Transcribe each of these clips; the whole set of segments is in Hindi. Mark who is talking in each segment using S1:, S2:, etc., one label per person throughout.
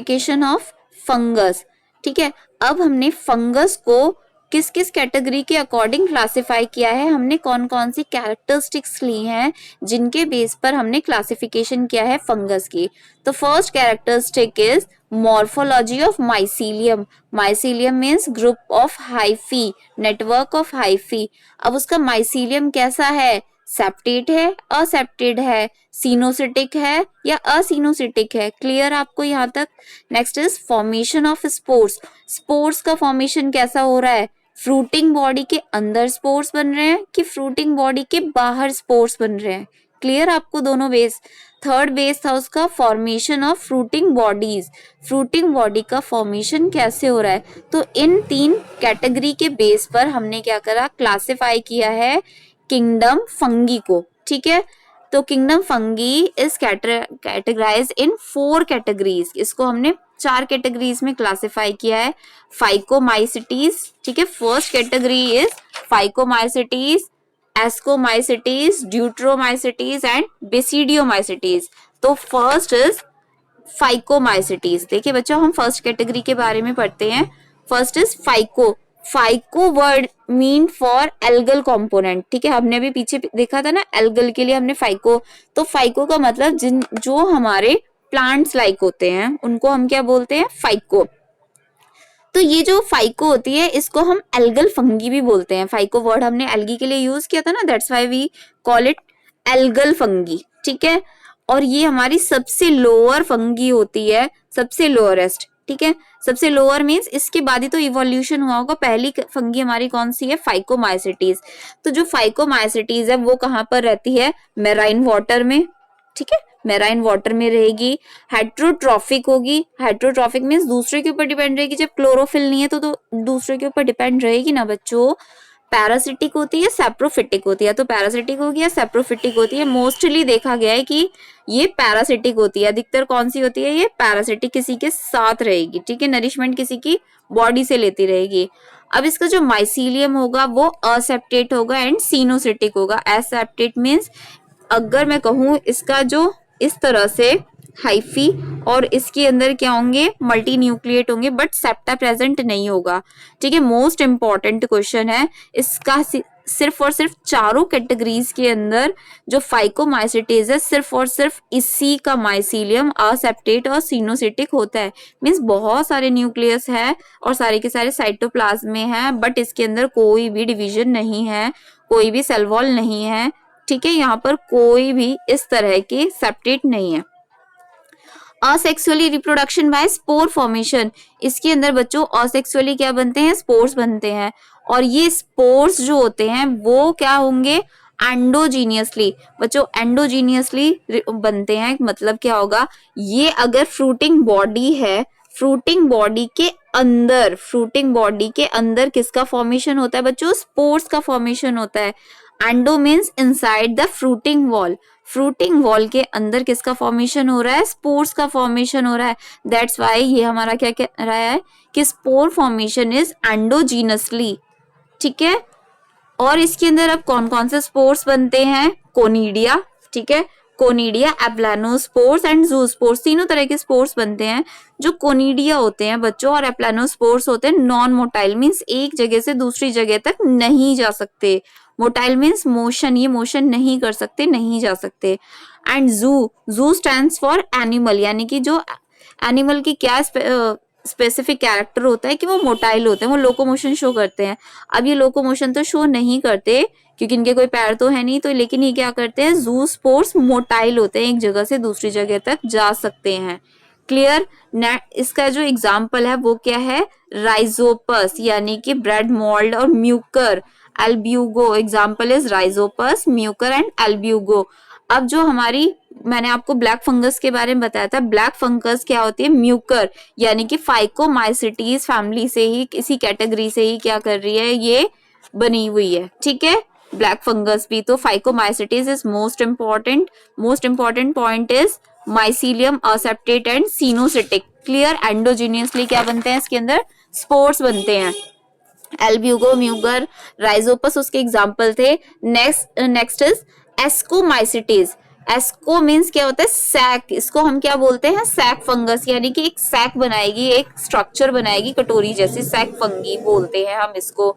S1: Classification of fungus. ठीक है, अब हमने फंगस को किस किस कैटेगरी के अकॉर्डिंग क्लासिफाई किया है, हमने कौन कौन सी कैरेक्टरिस्टिक्स ली हैं जिनके बेस पर हमने क्लासिफिकेशन किया है फंगस की। तो first characteristic is morphology of mycelium. Mycelium means group of hyphae, network of hyphae. अब उसका माइसीलियम कैसा है, सेप्टेट है, असेप्टेड है, सिनोसिटिक है या असिनोसिटिक है। क्लियर आपको यहाँ तक? Next is formation of spores. Spores का फॉर्मेशन कैसा हो रहा है, फ्रूटिंग बॉडी के अंदर स्पोर्स बन रहे हैं कि फ्रूटिंग बॉडी के बाहर स्पोर्स बन रहे हैं। क्लियर आपको दोनों बेस? थर्ड बेस था उसका formation of fruiting bodies. Fruiting body का फॉर्मेशन कैसे हो रहा है, तो इन तीन कैटेगरी के बेस पर हमने क्या करा, क्लासिफाई किया है किंगडम फंगी को। ठीक है, तो kingdom fungi is categorize in 4 categories. इसको हमने 4 कैटेगरीज में क्लासिफाई किया है। फाइकोमाइसिटीज, ठीक है, first category is phycomycetes, ascomycetes, Deuteromycetes and basidiomycetes. तो फर्स्ट इज फाइकोमाइसिटीज। देखिए बच्चों, हम फर्स्ट कैटेगरी के बारे में पढ़ते हैं। First is phyco. Phyco word mean for algal component. ठीक है, हमने भी पीछे देखा था ना, एल्गल के लिए हमने फाइको। तो फाइको का मतलब जो हमारे प्लांट्स लाइक होते हैं उनको हम क्या बोलते हैं, फाइको। तो ये जो फाइको होती है इसको हम एल्गल फंगी भी बोलते हैं। फाइको वर्ड हमने एल्गी के लिए यूज किया था ना, that's why we call it algal fungi. ठीक है, और ये हमारी सबसे लोअर फंगी होती है, सबसे लोअरेस्ट। ठीक है, सबसे लोअर मींस इसके बाद ही तो इवोल्यूशन हुआ होगा। पहली फंगी हमारी कौन सी है, फाइकोमाइसिटीज। तो जो फाइकोमाइसिटीज है वो कहाँ पर रहती है, मेराइन वाटर में। ठीक है, मेराइन वाटर में रहेगी। हेट्रोट्रॉफिक होगी। हेट्रोट्रॉफिक मींस दूसरे के ऊपर डिपेंड रहेगी। जब क्लोरोफिल नहीं है तो दूसरे के ऊपर डिपेंड रहेगी ना बच्चों। पैरासिटिक होती है, सेप्रोफिटिक होती है। तो पैरासिटिक होगी या सेप्रोफिटिक होती है, मोस्टली देखा गया है कि ये पैरासिटिक होती है। अधिकतर कौन सी होती है, ये पैरासिटिक, किसी के साथ रहेगी। ठीक है, नरिशमेंट किसी की बॉडी से लेती रहेगी। अब इसका जो माइसीलियम होगा वो असेप्टेट होगा एंड सिनोसिटिक होगा। एसेप्टेट मीन्स अगर मैं कहूँ इसका जो इस तरह से हाइफी और इसके अंदर क्या होंगे, मल्टी न्यूक्लिएट होंगे, बट सेप्टा प्रेजेंट नहीं होगा। ठीक है, मोस्ट इंपॉर्टेंट क्वेश्चन है इसका। सिर्फ और सिर्फ चारों कैटेगरीज के अंदर जो फाइकोमाइसिटीज है, सिर्फ और सिर्फ इसी का माइसीलियम असेप्टेट और सिनोसिटिक होता है। मीन्स बहुत सारे न्यूक्लियस है और सारे के सारे साइटोप्लाज्म में है, बट इसके अंदर कोई भी डिवीजन नहीं है, कोई भी सेल वॉल नहीं है। ठीक है, यहाँ पर कोई भी इस तरह के सेप्टेट नहीं है। Asexually reproduction by spore formation. इसके अंदर बच्चों असेक्सुअली क्या बनते हैं, स्पोर्स बनते हैं। और ये स्पोर्स जो होते हैं वो क्या होंगे, एंडोजीनियसली। बच्चों एंडोजीनियसली बनते हैं, मतलब क्या होगा, ये अगर फ्रूटिंग बॉडी है, फ्रूटिंग बॉडी के अंदर, फ्रूटिंग बॉडी के अंदर किसका फॉर्मेशन होता है बच्चों, स्पोर्स का फॉर्मेशन होता है। Endo means inside the fruiting wall. Fruiting wall के अंदर किसका फॉर्मेशन हो रहा है, स्पोर्स का फॉर्मेशन हो रहा है। दैट्स वाई ये हमारा क्या कह रहा है कि स्पोर फॉर्मेशन इज एंडोजीनसली। ठीक है, और इसके अंदर अब कौन कौन से स्पोर्स बनते हैं, कोनिडिया। ठीक है, कोनिडिया, एप्लानोस्पोर्स एंड जूस्पोर्स, तीनों तरह के स्पोर्स बनते हैं। जो कोनिडिया होते हैं बच्चों और एप्लानोस्पोर्स होते हैं नॉन मोटाइल, मीन्स एक जगह से दूसरी जगह तक नहीं जा सकते। मोटाइल मीन्स मोशन, ये मोशन नहीं कर सकते, नहीं जा सकते। एंड जू स्टैंड्स फॉर एनिमल, यानी कि जो एनिमल की क्या स्पेसिफिक कैरेक्टर होता है कि वो मोटाइल होते हैं, वो लोकोमोशन शो करते हैं। अब ये लोकोमोशन तो शो नहीं करते क्योंकि इनके कोई पैर तो है नहीं, तो लेकिन ये क्या करते हैं, जू स्पोर्स मोटाइल होते हैं, एक जगह से दूसरी जगह तक जा सकते हैं। क्लियर? इसका जो एग्जाम्पल है वो क्या है, राइजोपस, यानी कि ब्रेड मोल्ड और Mucor, Albugo. Example is Rhizopus, Mucor and Albugo. अब जो हमारी, मैंने आपको ब्लैक फंगस के बारे में बताया था, ब्लैक फंगस क्या होती है, म्यूकर, यानी कि फाइकोमाइसिटीज फैमिली से ही, किसी कैटेगरी से ही क्या कर रही है, ये बनी हुई है। ठीक है, ब्लैक फंगस भी। तो phycomycetes is most important point is mycelium aseptate and coenocytic. Clear? Endogenously क्या बनते हैं, इसके अंदर स्पोर्स बनते हैं। एल्ब्यूगो, म्यूगर, राइजोपस उसके एग्जाम्पल थे। Next is ascomycetes. Asco means क्या होता है, सैक, इसको हम क्या बोलते हैं, सैक फंगस, यानी कि एक सैक बनाएगी, एक स्ट्रक्चर बनाएगी कटोरी जैसी, सैक फंगी बोलते हैं हम इसको।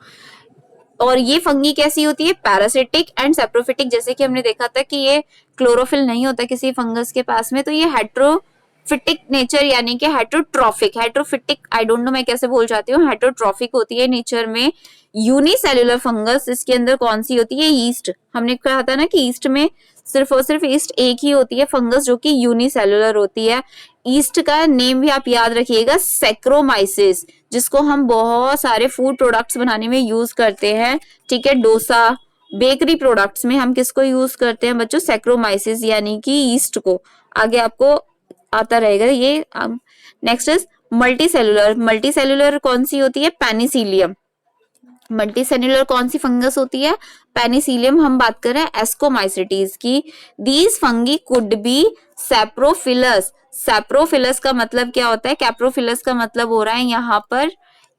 S1: और ये फंगी कैसी होती है, पैरासिटिक एंड सेप्रोफिटिक, जैसे कि हमने देखा था कि ये क्लोरोफिल नहीं होता किसी फंगस के पास में, तो ये हेट्रोफिटिक नेचर यानी कि हेट्रोट्रॉफिक, हेट्रोफिटिक आई डोंट नो मैं कैसे बोल जाती हूँ, हेट्रोट्रॉफिक होती है नेचर में। यूनिसेल्युलर फंगस, इसके अंदर कौन सी होती है, ईस्ट, हमने कहा था ना कि ईस्ट में सिर्फ और सिर्फ ईस्ट एक ही होती है फंगस जो कि यूनिसेल्युलर होती है। ईस्ट का नेम भी आप याद रखिएगा, सैक्रोमाइसिस, जिसको हम बहुत सारे फूड प्रोडक्ट्स बनाने में यूज करते हैं, ठीक है, डोसा, बेकरी प्रोडक्ट्स में हम किसको यूज करते हैं बच्चों, सैक्रोमाइसिस यानी कि ईस्ट को। आगे आपको आता रहेगा ये। नेक्स्ट इज मल्टीसेलुलर, मल्टीसेलुलर कौन सी होती है, पेनिसिलियम। मल्टीसेलुलर कौन सी फंगस होती है, पेनिसिलियम। हम बात कर रहे हैं एस्कोमाइसिटीज की। दीज फंगी कुड बी सैप्रोफिलस, सैप्रोफिलस का मतलब क्या होता है, कैप्रोफिलस का मतलब हो रहा है यहाँ पर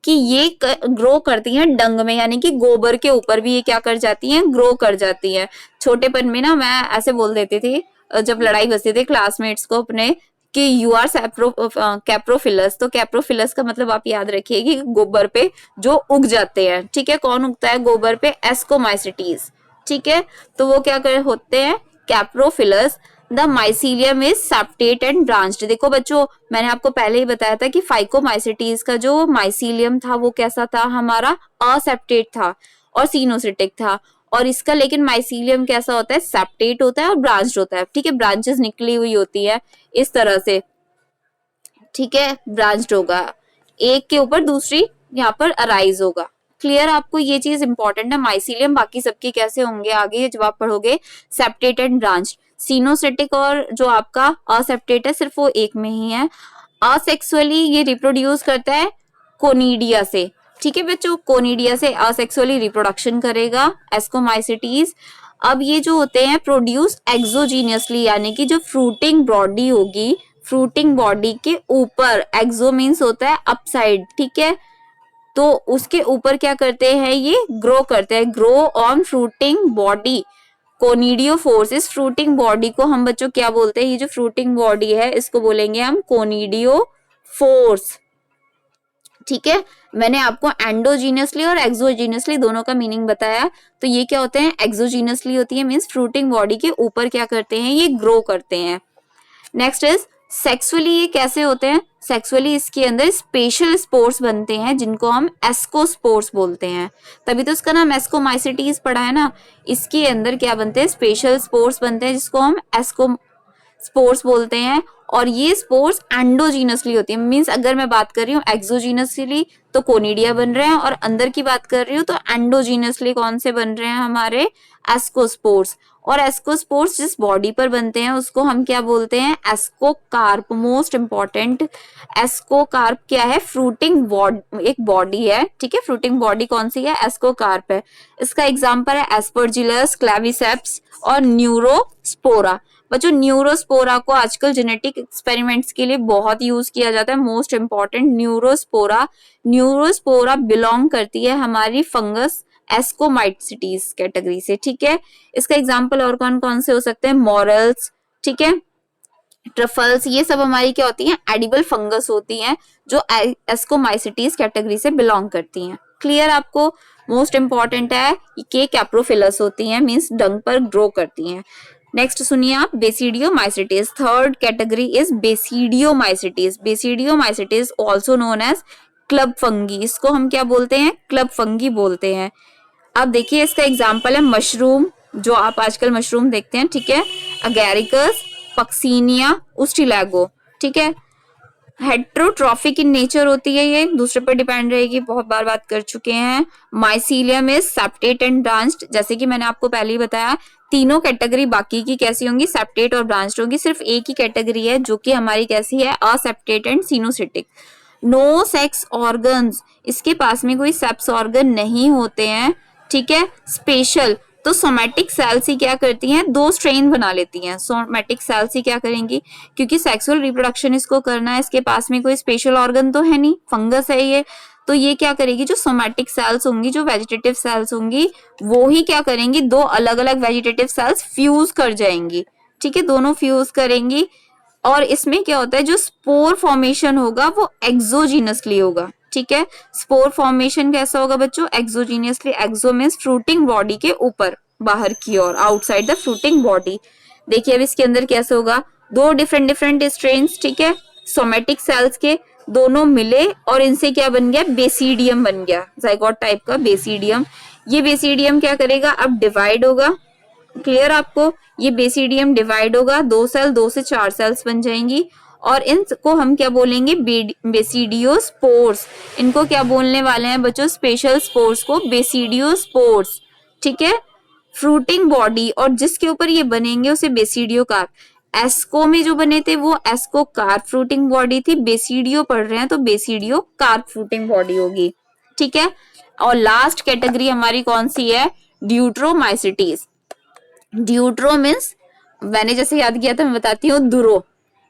S1: कि ये ग्रो करती हैं डंग में, यानी कि गोबर के ऊपर भी ये क्या कर जाती हैं, ग्रो कर जाती हैं। छोटेपन में ना मैं ऐसे बोल देती थी जब लड़ाई बजती थी क्लासमेट्स को अपने कि यू आर कैप्रोफिलस, तो कैप्रोफिलस का मतलब आप याद रखिए कि गोबर पे जो उग जाते हैं, ठीक है, कौन उगता है गोबर पे, एस्कोमाइसिटीज, ठीक है, तो वो क्या कर होते हैं, coprophilous. The mycelium is septate and branched. देखो बच्चों मैंने आपको पहले ही बताया था कि फाइकोमाइसिटीज का जो माइसीलियम था वो कैसा था, हमारा असेप्टेट था और सिनोसिटिक था, और इसका लेकिन माइसीलियम कैसा होता है, सेप्टेट होता है और ब्रांच्ड होता है, ठीक है, ब्रांचेस निकली हुई होती है इस तरह से, ठीक है, ब्रांच्ड होगा, एक के ऊपर दूसरी यहाँ पर अराइज होगा। क्लियर, आपको ये चीज इंपॉर्टेंट है, माइसीलियम बाकी सबके कैसे होंगे आगे जब आप पढ़ोगे, सेप्टेट एंड ब्रांच। सिनोसिटिक और जो आपका असेप्टेट है सिर्फ वो एक में ही है। असेक्सुअली ये रिप्रोड्यूस करता है कोनिडिया से, ठीक है बच्चों, कोनिडिया से असेक्सुअली रिप्रोडक्शन करेगा एस्कोमाइसिटीज। अब ये जो होते हैं प्रोड्यूस एक्सोजीनियसली, यानी कि जो फ्रूटिंग बॉडी होगी, फ्रूटिंग बॉडी के ऊपर, एक्सो मीन्स होता है अपसाइड, ठीक है, तो उसके ऊपर क्या करते हैं, ये ग्रो करते हैं, ग्रो ऑन फ्रूटिंग बॉडी। कोनिडियोफोर्स, इस फ्रूटिंग बॉडी को हम बच्चों क्या बोलते हैं, ये जो फ्रूटिंग बॉडी है इसको बोलेंगे हम कोनिडियोफोर्स, ठीक है। मैंने आपको एंडोजीनियसली और एक्सोजीनियसली दोनों का मीनिंग बताया, तो ये क्या होते हैं, एक्सोजीनियसली होती है मींस फ्रूटिंग बॉडी के ऊपर क्या करते हैं, ये ग्रो करते हैं। नेक्स्ट इज सेक्सुअली, ये कैसे होते हैं, सेक्सुअली इसके अंदर स्पेशल स्पोर्स बनते हैं जिनको हम एस्कोस्पोर्स बोलते हैं, तभी तो इसका नाम एस्कोमाइसिटीज पड़ा है ना। इसके अंदर क्या बनते हैं, स्पेशल स्पोर्स बनते हैं जिसको हम एस्को स्पोर्स बोलते हैं, और ये स्पोर्स एंडोजीनसली होती है, मींस अगर मैं बात कर रही हूँ एक्सोजीनसली तो कोनिडिया बन रहे हैं, और अंदर की बात कर रही हूँ तो एंडोजीनसली कौन से बन रहे हैं, हमारे एस्कोस्पोर्स। और एस्कोस्पोर्स जिस बॉडी पर बनते हैं उसको हम क्या बोलते हैं, एस्कोकार्प। मोस्ट इंपॉर्टेंट, एस्कोकार्प क्या है, फ्रूटिंग बॉडी, एक बॉडी है, ठीक है, फ्रूटिंग बॉडी कौन सी है, एस्कोकार्प है। इसका एग्जांपल है एस्परजिलस, क्लेविसेप्स और न्यूरोस्पोरा। बच्चों न्यूरोस्पोरा को आजकल जेनेटिक एक्सपेरिमेंट्स के लिए बहुत यूज किया जाता है, most important Neurospora. Neurospora belong करती है हमारी फंगस एस्कोमाइसिटीज कैटेगरी से, ठीक है। इसका एग्जांपल और कौन कौन से हो सकते हैं, मॉरल्स, ठीक है, ट्रफल्स, ये सब हमारी क्या होती हैं, एडिबल फंगस होती हैं जो एस्कोमाइसिटीज कैटेगरी से बिलोंग करती हैं। क्लियर आपको, मोस्ट इंपॉर्टेंट है कि कैप्रोफिलस होती हैं, मींस डंग पर ग्रो करती हैं। नेक्स्ट सुनिए आप, basidiomycetes. Third category is basidiomycetes. Basidiomycetes also known as club fungi, इसको हम क्या बोलते हैं, क्लब फंगी बोलते हैं। अब देखिए इसका एग्जांपल है मशरूम, जो आप आजकल मशरूम देखते हैं, ठीक है, अगैरिकस, पक्सीनिया, उस्टिलैगो, ठीक है। हेट्रोट्रॉफिक इन नेचर होती है, ये दूसरे पर डिपेंड रहेगी, बहुत बार बात कर चुके हैं। Mycelium is septate and branched, जैसे कि मैंने आपको पहले ही बताया, तीनों कैटेगरी बाकी की कैसी होंगी, सेप्टेट और ब्रांच्ड होंगी, सिर्फ एक ही कैटेगरी है जो कि हमारी कैसी है, असेप्टेट एंड सिनोसिटिक। नो सेक्स ऑर्गन्स, इसके पास में कोई सेक्स ऑर्गन नहीं होते हैं, ठीक है। स्पेशल, तो सोमैटिक सेल्स ही क्या करती हैं, दो स्ट्रेन बना लेती हैं, सोमैटिक सेल्स ही क्या करेंगी, क्योंकि सेक्सुअल रिप्रोडक्शन इसको करना है, इसके पास में कोई स्पेशल ऑर्गन तो है नहीं, फंगस है ये, तो ये क्या करेगी, जो सोमैटिक सेल्स होंगी, जो वेजिटेटिव सेल्स होंगी, वो ही क्या करेंगी, दो अलग अलग वेजिटेटिव सेल्स फ्यूज कर जाएंगी, ठीक है, दोनों फ्यूज करेंगी और इसमें क्या होता है, जो स्पोर फॉर्मेशन होगा वो एक्सोजीनसली होगा। ठीक है, स्पोर फॉर्मेशन कैसा होगा बच्चों, एक्सोजीनियसली। एक्सो मींस फ्रूटिंग बॉडी के ऊपर, बाहर की ओर, आउटसाइड द फ्रूटिंग बॉडी। देखिए अब इसके अंदर कैसे होगा, दो डिफरेंट डिफरेंट स्ट्रेन्स, ठीक है, सोमेटिक सेल्स के, दोनों मिले और इनसे क्या बन गया, बेसिडियम बन गया, जाइगोट टाइप का बेसिडियम। ये बेसिडियम क्या करेगा, अब डिवाइड होगा। क्लियर आपको, ये बेसिडियम डिवाइड होगा, दो से चार सेल्स बन जाएंगी और इनको हम क्या बोलेंगे, बेसिडियोस्पोर्स। इनको क्या बोलने वाले हैं बच्चों, स्पेशल स्पोर्स को बेसिडियोस्पोर्स। ठीक है, फ्रूटिंग बॉडी और जिसके ऊपर ये बनेंगे उसे बेसिडियो कार्प। एस्को में जो बने थे वो एस्को कार्प फ्रूटिंग बॉडी थी, बेसिडियो पढ़ रहे हैं तो बेसिडियो कार्प फ्रूटिंग बॉडी होगी। ठीक है, और लास्ट कैटेगरी हमारी कौन सी है, ड्यूट्रोमाइसिटीज। ड्यूट्रो मीन्स, मैंने जैसे याद किया था मैं बताती हूँ, दुरो।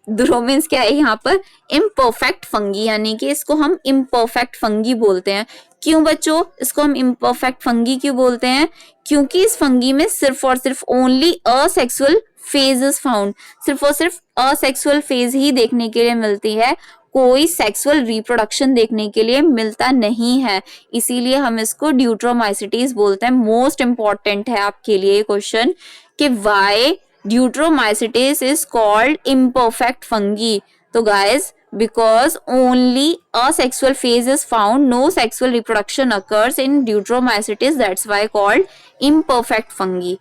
S1: दुरो मीन्स क्या है यहाँ पर, इम्परफेक्ट फंगी, यानी कि इसको हम इम्परफेक्ट फंगी बोलते हैं। क्यों बच्चों इसको हम इम्परफेक्ट फंगी क्यों बोलते हैं, क्योंकि इस फंगी में सिर्फ और सिर्फ only asexual phase is found, सिर्फ और सिर्फ असेक्सुअल फेज ही देखने के लिए मिलती है, कोई सेक्सुअल रिप्रोडक्शन देखने के लिए मिलता नहीं है, इसीलिए हम इसको ड्यूट्रोमाइसिटीज बोलते हैं। मोस्ट इंपॉर्टेंट है आपके लिए क्वेश्चन कि why Deuteromycetes is called imperfect fungi. तो guys, because only a sexual phase is found, no sexual reproduction occurs in Deuteromycetes, that's why called imperfect fungi.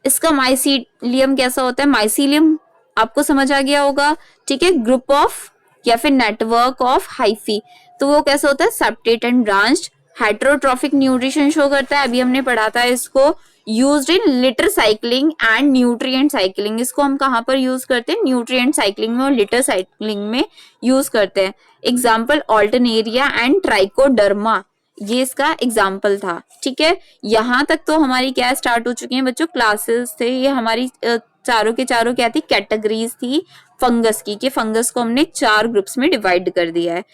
S1: इसका माइसीलियम कैसा होता है, माइसीलियम आपको समझ आ गया होगा। ठीक है, ग्रुप ऑफ या फिर नेटवर्क ऑफ हाइफी, तो वो कैसा होता है, septate and branched, heterotrophic nutrition show करता है, अभी हमने पढ़ा था इसको। Used in litter cycling and nutrient cycling, इसको हम कहाँ पर यूज करते हैं, न्यूट्रिएंट साइक्लिंग में और लिटर साइक्लिंग में यूज करते हैं। एग्जाम्पल ऑल्टरनेरिया एंड ट्राइकोडर्मा, ये इसका एग्जाम्पल था। ठीक है, यहाँ तक तो हमारी क्या स्टार्ट हो चुकी है बच्चों, क्लासेस थे, ये हमारी चारों के चारों क्या थी, कैटेगरीज थी फंगस की, कि फंगस को हमने 4 ग्रुप्स में डिवाइड कर दिया है।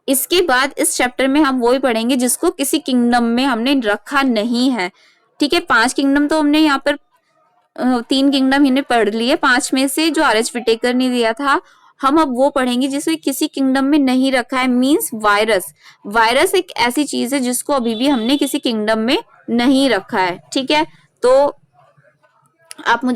S1: इसके बाद इस चैप्टर में हम वही पढ़ेंगे जिसको किसी किंगडम में हमने रखा नहीं है। ठीक है, 5 किंगडम तो हमने यहाँ पर 3 किंगडम हमने पढ़ लिए, 5 में से जो आर.एच. विटेकर ने दिया था, हम अब वो पढ़ेंगे जिसे किसी किंगडम में नहीं रखा है, मींस वायरस। वायरस एक ऐसी चीज है जिसको अभी भी हमने किसी किंगडम में नहीं रखा है। ठीक है, तो आप